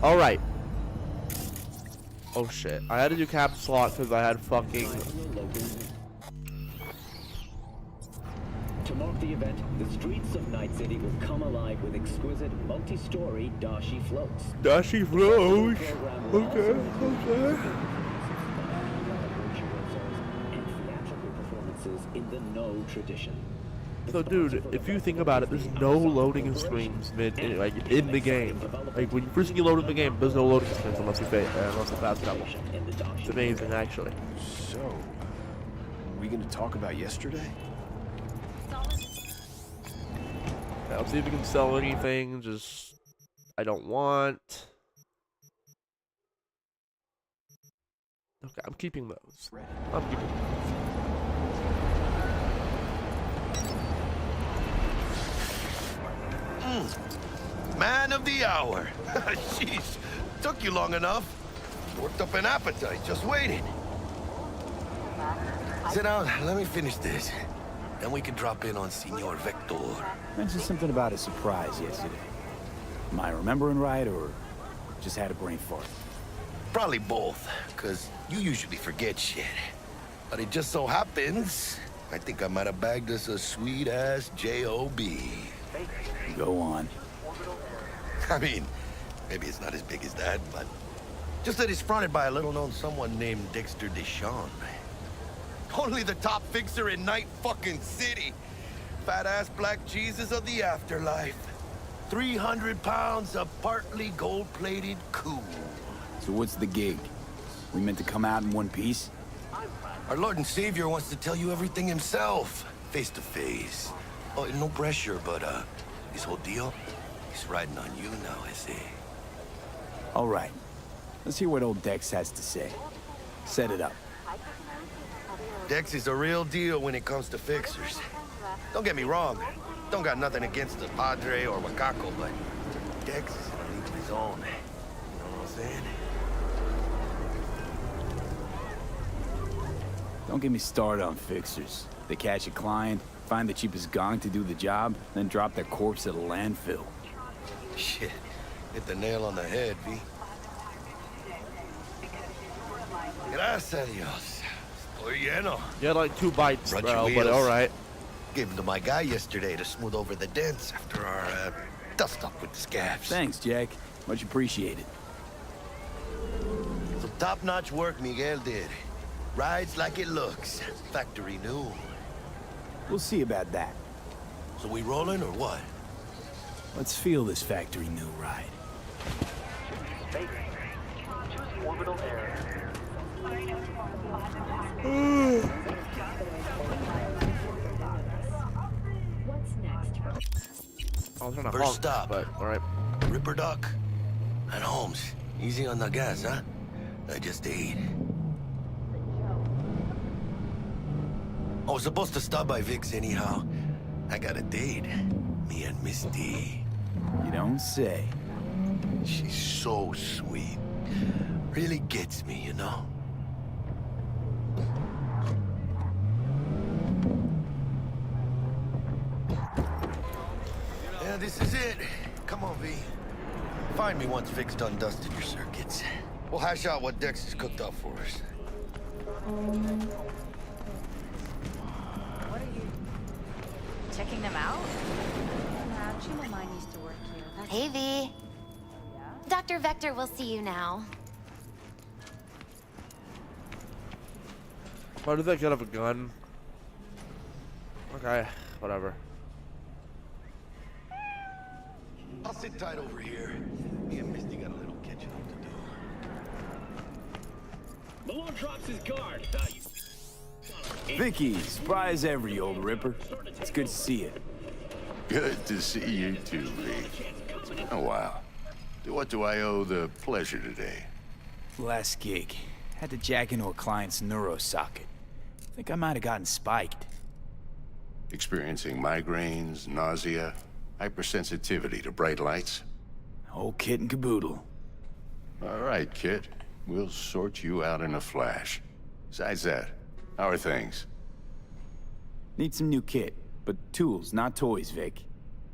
All right. Oh shit! I had to do caps lock because I had fucking. To mark the event, the streets of Night City will come alive with exquisite multi-story dashi floats. Dashi floats. Okay. And theatrical performances in the No tradition. So, dude, if you think about it, there's no loading screens in the game. Like when you first get loaded in the game, there's no loading screens unless you fast travel. It's amazing, actually. So, are we gonna talk about yesterday? Yeah, let's see if we can sell anything. Just, I don't want. Okay, I'm keeping those. I'm keeping those. Man of the hour. Jeez, took you long enough. Worked up an appetite, just waiting. Sit down, let me finish this. Then we can drop in on Senor Vector. Mentioned something about a surprise yesterday. Am I remembering right, or just had a brain fart? Probably both, because you usually forget shit. But it just so happens, I think I might have bagged us a sweet-ass J.O.B. Go on. I mean, maybe it's not as big as that, but just that it's fronted by a little-known someone named Dexter Deshawn. Only the top fixer in Night fucking City. Fat-ass black Jesus of the afterlife. 300 pounds of partly gold-plated cool. So what's the gig? We meant to come out in one piece? Our Lord and Savior wants to tell you everything himself, face to face. Oh, no pressure, but this whole deal, he's riding on you now, I say. All right. Let's hear what old Dex has to say. Set it up. Dex is a real deal when it comes to fixers. Don't get me wrong, don't got nothing against the Padre or Wakako, but Dex is in a league of his own. You know what I'm saying? Don't get me started on fixers. They catch a client, find the cheapest gong to do the job, then drop their corpse at a landfill. Shit, hit the nail on the head, V. Gracias a Dios. Estoy lleno. You had like 2 bites, Brought bro, your but wheels. alright. Gave them to my guy yesterday to smooth over the dents after our dust-up with the scabs. Thanks, Jack. Much appreciated. Some top-notch work Miguel did. Rides like it looks. Factory new. We'll see about that. So we rolling or what? Let's feel this factory new ride. Orbital area. I was trying to First honk, stop. but alright. Ripper Duck and Holmes. Easy on the gas, huh? I just ate. I was supposed to stop by Vic's anyhow. I got a date. Me and Misty. You don't say. She's so sweet. Really gets me, you know? Yeah, this is it. Come on, V. Find me once Vic's done dusting your circuits. We'll hash out what Dex has cooked up for us. What are you checking them out? Nah, Chino mine used to work here. Hey, V. Dr. Vector will see you now. Why did that get up a gun? Okay, whatever. I'll sit tight over here. Me and Misty got a little catching up to do. Malone drops his guard. Vicky, spry as ever, you old ripper. It's good to see you. Good to see you too, V. It's been a while. What do I owe the pleasure today? Last gig. Had to jack into a client's neuro socket. Think I might have gotten spiked. Experiencing migraines, nausea, Hypersensitivity to bright lights? Whole kit and caboodle. All right, kid. We'll sort you out in a flash. Besides that, how are things? Need some new kit, but tools, not toys, Vic.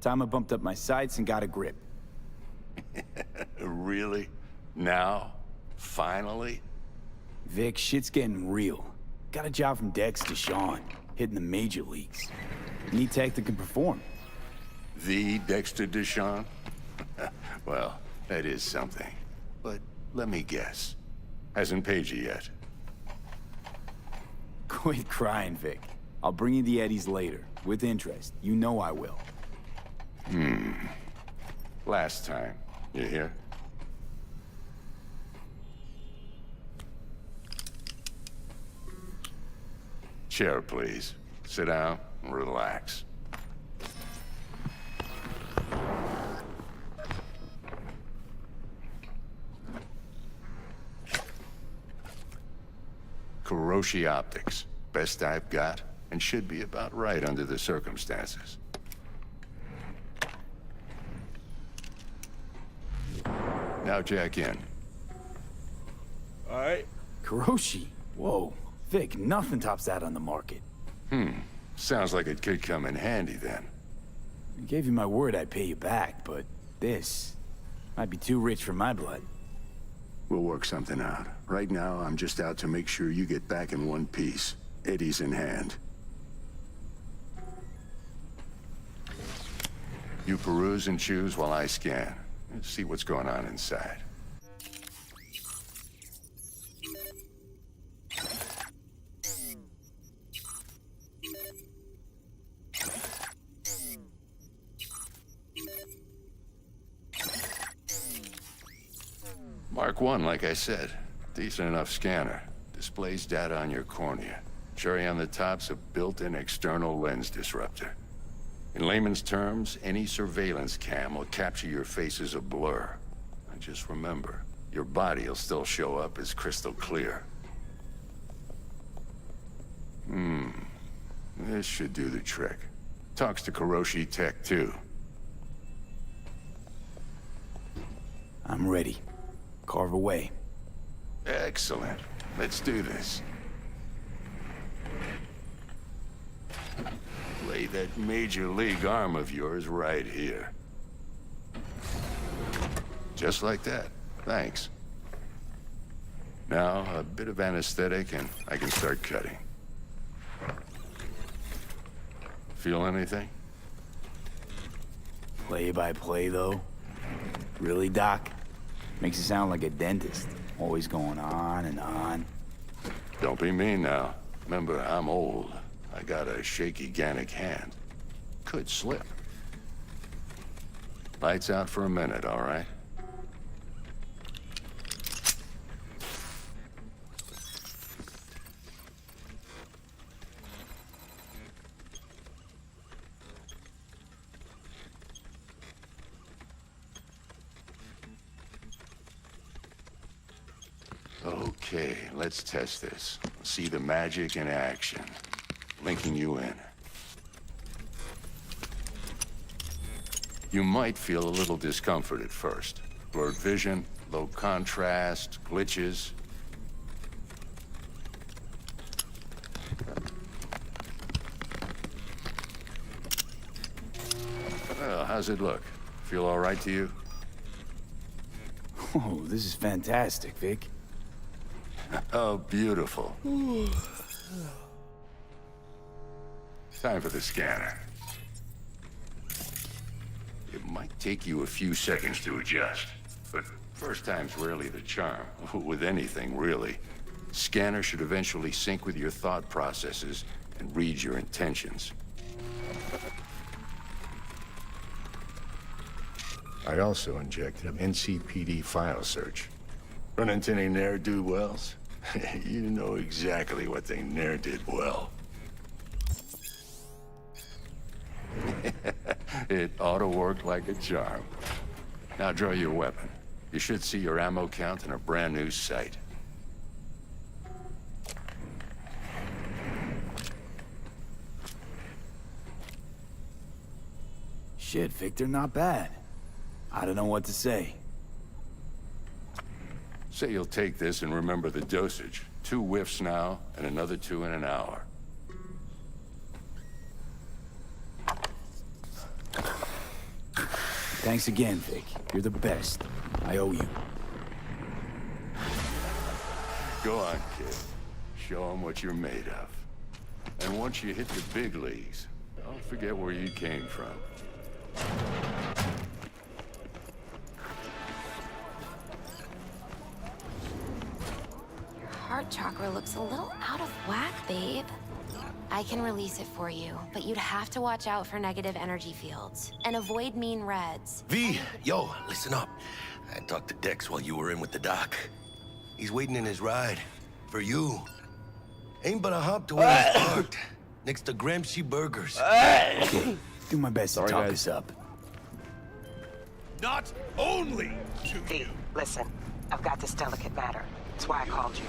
Time I bumped up my sights and got a grip. Really? Now? Finally? Vic, shit's getting real. Got a job from Dex to Sean, hitting the major leagues. Need tech that can perform. The Dexter Deshawn? Well, that is something. But let me guess. Hasn't paid you yet. Quit crying, Vic. I'll bring you the eddies later, with interest. You know I will. Last time. You hear? Chair, please. Sit down and relax. Kuroshi Optics. Best I've got, and should be about right under the circumstances. Now jack in. Alright. Kuroshi? Whoa. Vic, nothing tops that on the market. Sounds like it could come in handy then. I gave you my word I'd pay you back, but this might be too rich for my blood. We'll work something out. Right now, I'm just out to make sure you get back in one piece. Eddie's in hand. You peruse and choose while I scan. Let's see what's going on inside. Mark 1, like I said. Decent enough scanner. Displays data on your cornea. Cherry on the top's a built-in external lens disruptor. In layman's terms, any surveillance cam will capture your face as a blur. And just remember, your body will still show up as crystal clear. This should do the trick. Talks to Kuroshi Tech, too. I'm ready. Carve away. Excellent. Let's do this. Lay that major league arm of yours right here. Just like that. Thanks. Now, a bit of anesthetic and I can start cutting. Feel anything? Play by play, though? Really, Doc? Makes it sound like a dentist. Always going on and on. Don't be mean now. Remember, I'm old. I got a shaky Gannic hand. Could slip. Lights out for a minute, all right? Okay, let's test this. See the magic in action. Linking you in. You might feel a little discomfort at first. Blurred vision, low contrast, glitches. Well, how's it look? Feel all right to you? Oh, this is fantastic, Vic. Oh, beautiful. Time for the scanner. It might take you a few seconds to adjust, but first time's rarely the charm, with anything, really. Scanner should eventually sync with your thought processes and read your intentions. I also injected an NCPD file search. Run into any ne'er-do-wells? You know exactly what they ne'er did well. It ought to work like a charm. Now draw your weapon. You should see your ammo count in a brand new sight. Shit, Victor, not bad. I don't know what to say. Say you'll take this and remember the dosage. 2 whiffs now, and another 2 in an hour. Thanks again, Vic. You're the best. I owe you. Go on, kid. Show them what you're made of. And once you hit the big leagues, don't forget where you came from. Your heart chakra looks a little out of whack, babe. I can release it for you, but you'd have to watch out for negative energy fields and avoid mean reds. V, yo, listen up. I talked to Dex while you were in with the doc. He's waiting in his ride. For you. Ain't but a hop to where he's parked. Next to Gramsci Burgers. Okay, do my best to talk us up. Not only to V, listen. I've got this delicate matter. That's why I called you.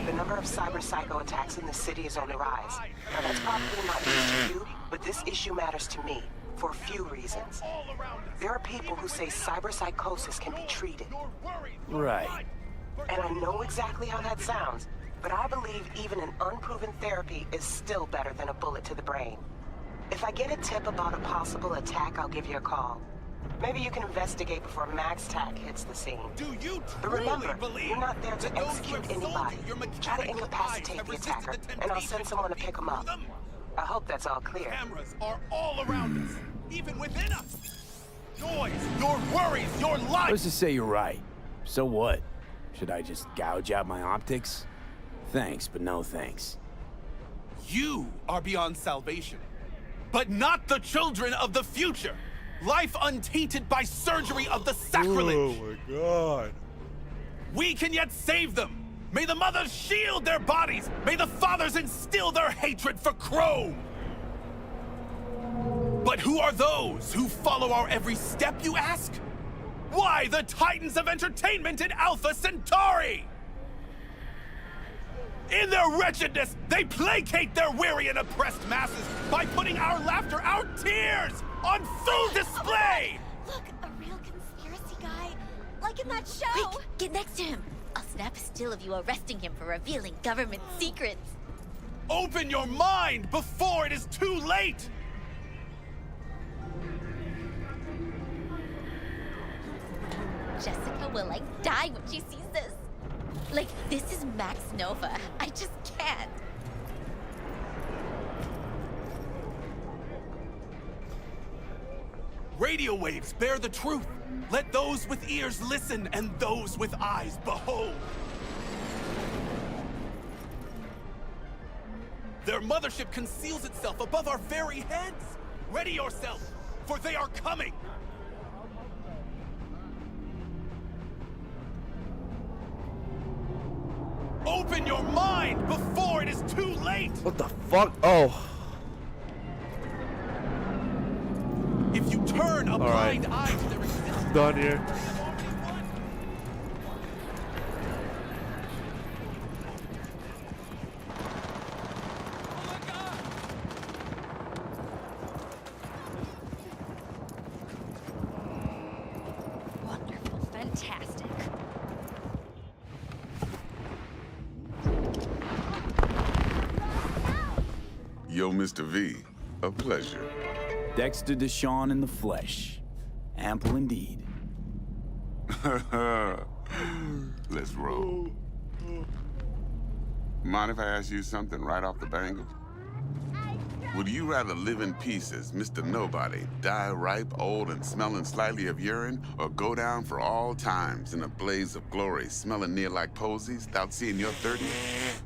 The number of cyber psycho attacks in the city is on the rise. Now that's probably not news to you, but this issue matters to me for a few reasons. There are people who say cyber psychosis can be treated. Right. And I know exactly how that sounds, but I believe even an unproven therapy is still better than a bullet to the brain. If I get a tip about a possible attack, I'll give you a call. Maybe you can investigate before Max Tack hits the scene. Do you But remember, you're not there to execute anybody. Try to incapacitate the attacker, and I'll send someone to pick him up. I hope that's all clear. Cameras are all around us, even within us. Noise, your worries, your life. Let's just say you're right. So what? Should I just gouge out my optics? Thanks, but no thanks. You are beyond salvation, but not the children of the future. Life untainted by surgery of the sacrilege. Oh my god. We can yet save them. May the mothers shield their bodies. May the fathers instill their hatred for Chrome. But who are those who follow our every step, you ask? Why, the titans of entertainment in Alpha Centauri! In their wretchedness, they placate their weary and oppressed masses by putting our laughter, our tears, on full display! Look, a real conspiracy guy. Like in that show. Quick, get next to him. I'll snap a still of you arresting him for revealing government secrets. Open your mind before it is too late! Jessica will, like, die when she sees this. Like, this is Max Nova. I just can't. Radio waves bear the truth. Let those with ears listen and those with eyes behold. Their mothership conceals itself above our very heads. Ready yourself, for they are coming. Open your mind before it is too late! What the fuck? Oh. If you turn a blind eye to their existence... Done here. Wonderful. Fantastic. Yo, Mr. V, a pleasure. Dexter Deshawn in the flesh. Ample indeed. Let's roll. Mind if I ask you something right off the bangle? Would you rather live in peace as Mr. Nobody, die ripe, old, and smelling slightly of urine, or go down for all times in a blaze of glory, smelling near like posies, without seeing your 30th?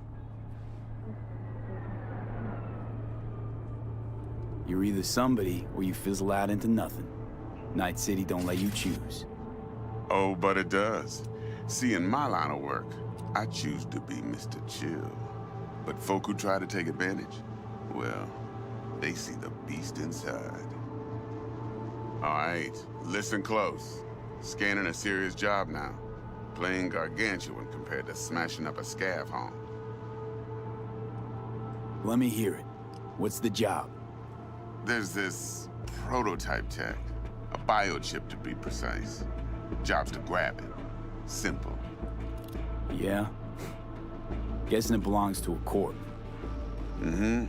You're either somebody or you fizzle out into nothing. Night City don't let you choose. Oh, but it does. See, in my line of work, I choose to be Mr. Chill. But folk who try to take advantage, well, they see the beast inside. All right, listen close. Scanning a serious job now. Playing gargantuan compared to smashing up a scav home. Let me hear it. What's the job? There's this Prototype tech. A biochip to be precise. Job's to grab it. Simple. Yeah? Guessing it belongs to a corp. Mm-hmm.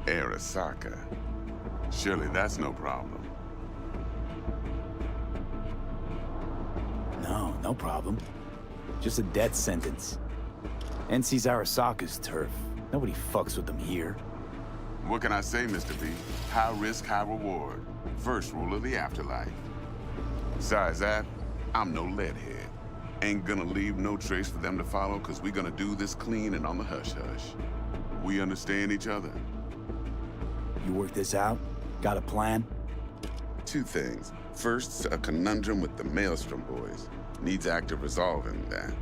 Arasaka. Surely that's no problem. No, no problem. Just a death sentence. NC's Arasaka's turf. Nobody fucks with them here. What can I say, Mr. V? High risk, high reward. First rule of the afterlife. Besides that, I'm no leadhead. Ain't gonna leave no trace for them to follow, cause we gonna do this clean and on the hush-hush. We understand each other? You work this out? Got a plan? Two things. First, a conundrum with the Maelstrom boys. Needs active resolving that.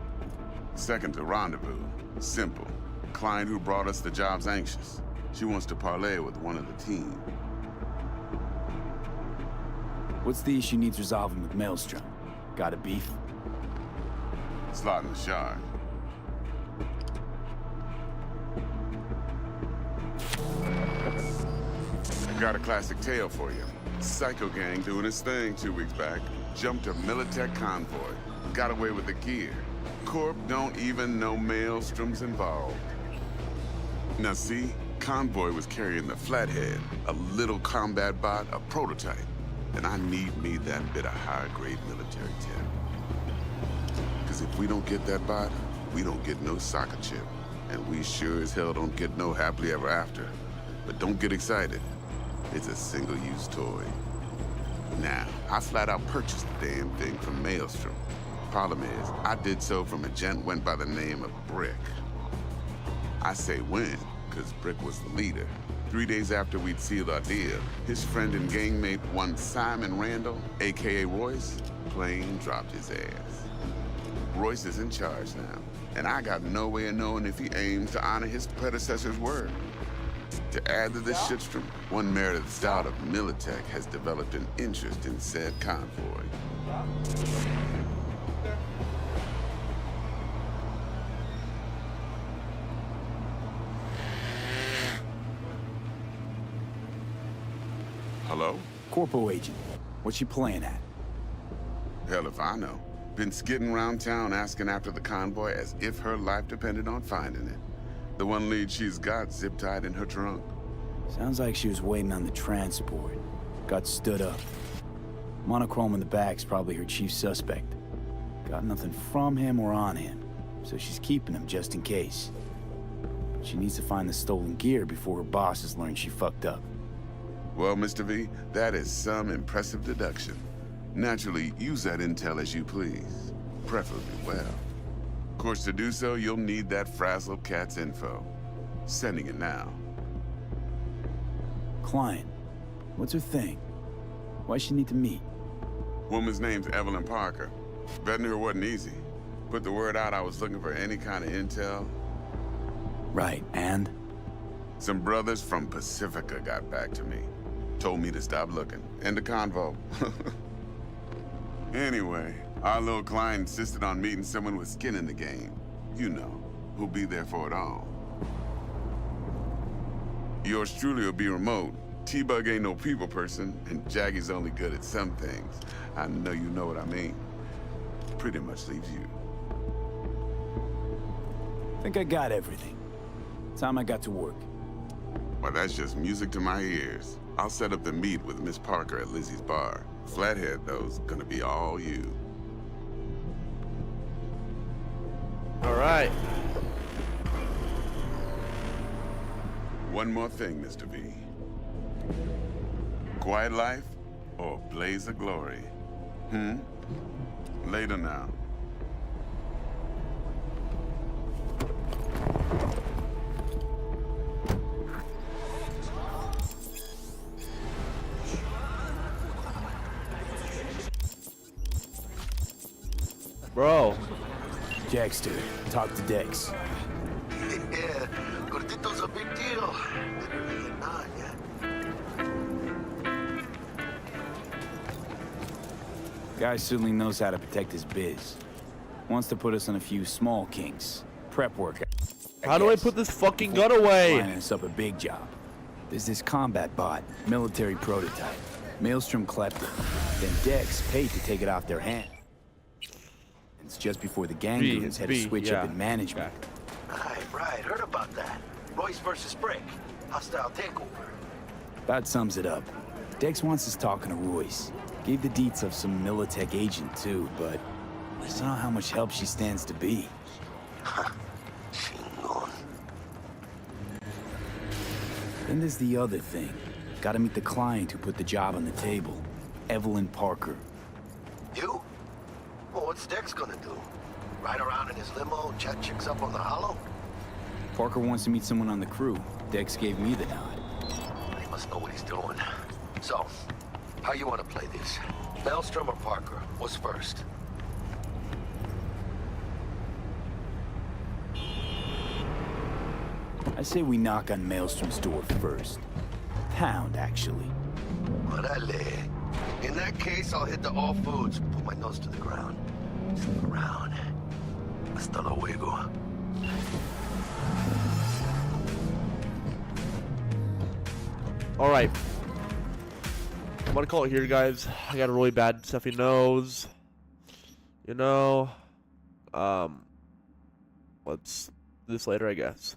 Second, a rendezvous. Simple. Client who brought us the job's anxious. She wants to parlay with one of the team. What's the issue needs resolving with Maelstrom? Got a beef? Slot in the shard. Got a classic tale for you. Psycho gang doing his thing 2 weeks back. Jumped a Militech convoy. Got away with the gear. Corp don't even know Maelstrom's involved. Now see, convoy was carrying the Flathead, a little combat bot, a prototype. And I need me that bit of high-grade military tech. Because if we don't get that bot, we don't get no soccer chip. And we sure as hell don't get no happily ever after. But don't get excited. It's a single-use toy. Now, I flat out purchased the damn thing from Maelstrom. Problem is, I did so from a gent went by the name of Brick. I say when, because Brick was the leader. 3 days after we'd sealed our deal, his friend and gangmate, one Simon Randall, a.k.a. Royce, plain dropped his ass. Royce is in charge now, and I got no way of knowing if he aims to honor his predecessor's word. To add to this shitstorm, one merited stout of Militech has developed an interest in said convoy. Hello? Corpo agent. What's she playing at? Hell if I know. Been skidding around town asking after the convoy as if her life depended on finding it. The one lead she's got zip-tied in her trunk. Sounds like she was waiting on the transport. Got stood up. Monochrome in the back's probably her chief suspect. Got nothing from him or on him, so she's keeping him just in case. But she needs to find the stolen gear before her bosses learn she fucked up. Well, Mr. V, that is some impressive deduction. Naturally, use that intel as you please. Preferably well. Of course, to do so, you'll need that frazzled cat's info. Sending it now. Client. What's her thing? Why she need to meet? Woman's name's Evelyn Parker. Vetting her wasn't easy. Put the word out I was looking for any kind of intel. Right, and? Some brothers from Pacifica got back to me. Told me to stop looking. End of convo. Anyway, our little client insisted on meeting someone with skin in the game. You know, who'll be there for it all. Yours truly will be remote. T-Bug ain't no people person, and Jaggy's only good at some things. I know you know what I mean. Pretty much leaves you. Think I got everything. Time I got to work. Well, that's just music to my ears. I'll set up the meet with Miss Parker at Lizzie's bar. Flathead, though's gonna be all you. All right. One more thing, Mr. V. Quiet life or blaze of glory? Later now. Bro. Jackster, talk to Dex. Yeah, Gordito's a big deal. Literally not, yeah. Guy certainly knows how to protect his biz. Wants to put us on a few small kinks. Prep work. How do I put this fucking gun away? Lining us up a big job. There's this combat bot, military prototype. Maelstrom clept it. Then Dex paid to take it off their hands. It's just before the gang goons had a switch up in management. Right. Heard about that. Royce versus Brick. Hostile takeover. About sums it up. Dex wants us talking to Royce. Gave the deets of some Militech agent too, but I don't know how much help she stands to be. Then there's the other thing. Gotta meet the client who put the job on the table. Evelyn Parker. You? Well, what's Dex gonna do? Ride around in his limo, chat chicks up on the hollow? Parker wants to meet someone on the crew. Dex gave me the nod. He must know what he's doing. So, how you want to play this? Maelstrom or Parker? What's first? I say we knock on Maelstrom's door first. Pound, actually. Orale. In that case, I'll hit the all foods. Put my nose to the ground. Look around. Hasta luego. Alright. I'm gonna call it here, guys. I got a really bad stuffy nose. You know. Let's do this later, I guess.